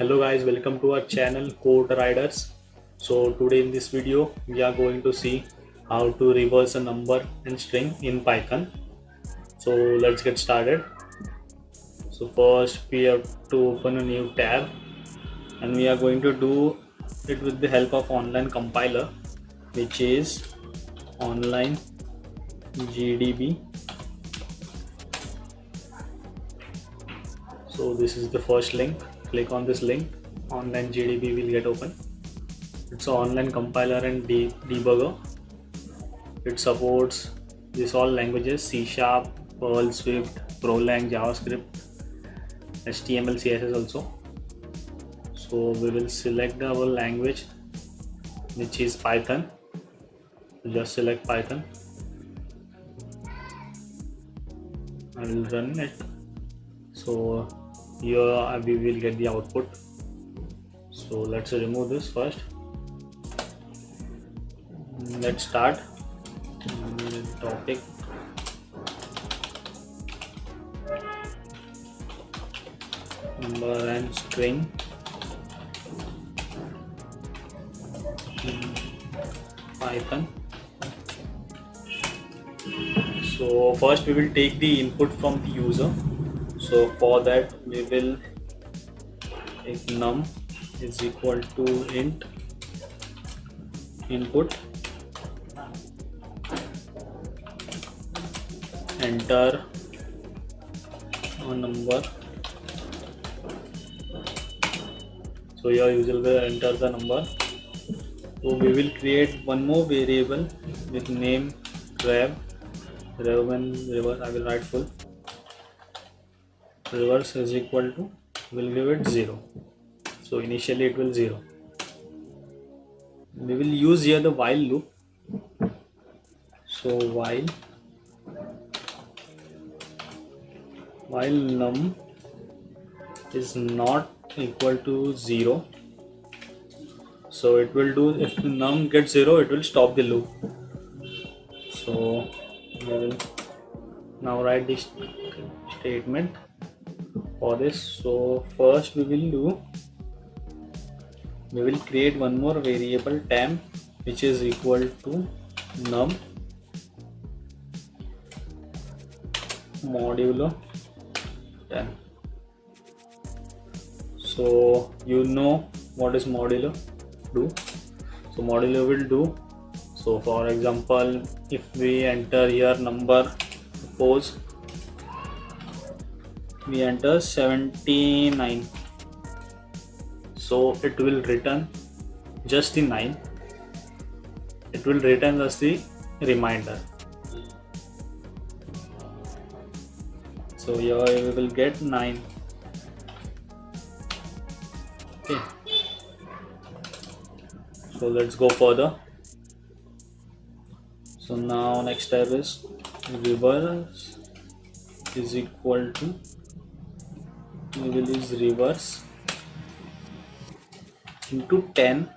Hello guys, welcome to our channel Code Riders. So today in this video we are going to see how to reverse a number and string in Python. So let's get started. So first we have to open a new tab and we are going to do it with the help of online compiler, which is online GDB. So this is the first link. Click on this link. Online GDB will get open. It's an online compiler and debugger. It supports these all languages: C Sharp, Perl, Swift, Prolang, JavaScript, HTML, CSS also. So we will select our language, which is Python. Just select Python. I will run it. So here we will get the output. So let's remove this first. Let's start. Topic. Number and string. Python. So first we will take the input from the user. So for that we will take num is equal to int input, enter a number. So your user will enter the number. So we will create one more variable with name rev and reverse. I will write full. Reverse is equal to, we'll give it 0. So initially it will 0. We will use here the while loop. So while num is not equal to 0, so it will do, if num gets 0 it will stop the loop. So we will now write this statement for this. So first we will create one more variable temp, which is equal to num modulo 10. So you know what is modulo do. So modulo will do, so for example, if we enter here number, suppose we enter 79, so it will return just the 9. It will return as the reminder. So here we will get 9. Okay. So let's go further. So now next step is reverse is equal to, we will use reverse into 10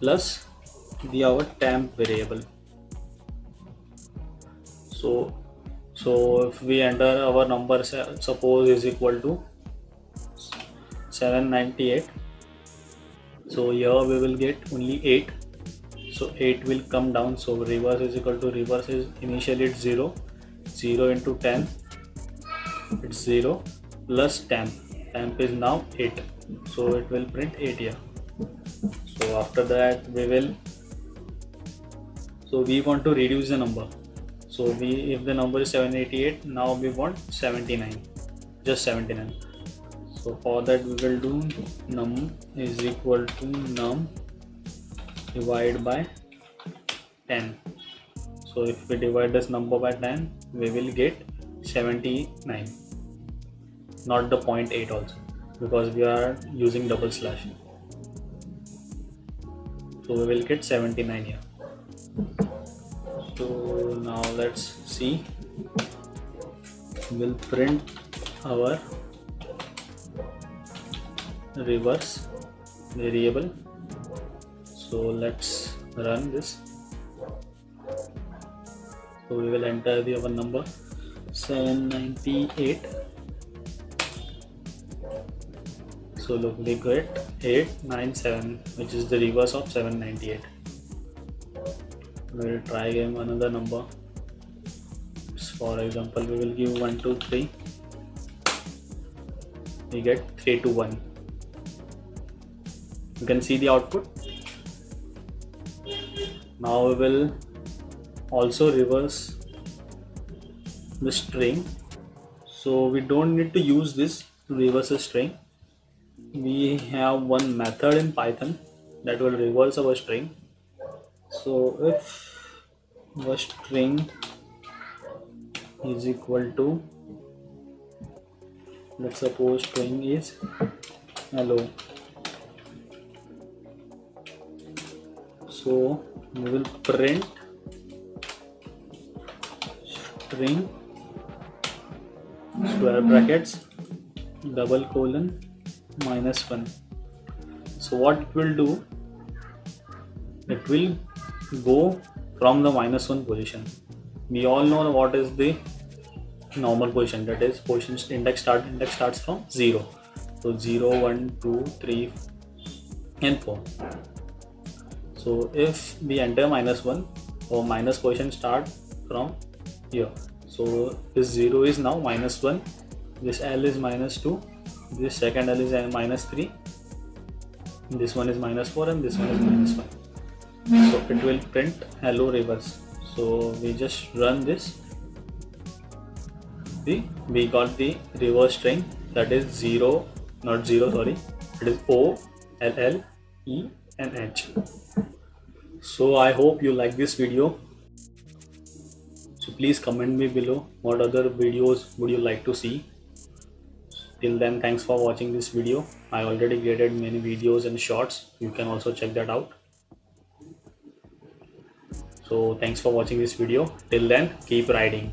plus our temp variable. So if we enter our number, suppose is equal to 798, so here we will get only 8. So 8 will come down. So reverse is equal to, reverse is initially it's 0 into 10, it's 0 plus temp is now 8, so it will print 8 here. So after that we want to reduce the number. So if the number is 788, now we want 79, just 79. So for that we will do num is equal to num divide by 10. So if we divide this number by 10, we will get 79, not the 0.8 also, because we are using double slash. So we will get 79 here. So now let's see. We'll print our reverse variable. So let's run this. So we will enter our number 798 So look, we get 897, which is the reverse of 798. We'll try again another number. For example, we will give 1 2 3. We get 3 to 1. You can see the output. Now we will also reverse the string. So we don't need to use this to reverse a string. We have one method in Python that will reverse our string. So if the string is equal to, let's suppose string is hello, so we will print string square brackets double colon -1. So what it will do, it will go from the -1 position. We all know what is the normal position, that is position index starts from 0. So 0 1 2 3 and 4. So if we enter -1, or minus position start from here. So this 0 is now -1, this L is -2, this second L is -3, this one is -4, and this one is -1. So it will print hello reverse. So we just run this. See, we got the reverse string, that is 0, not 0, sorry, it is O, L, L, E and H. So I hope you like this video. So please comment me below what other videos would you like to see. Till then, thanks for watching this video. I already created many videos and shorts. You can also check that out. So thanks for watching this video. Till then, keep riding.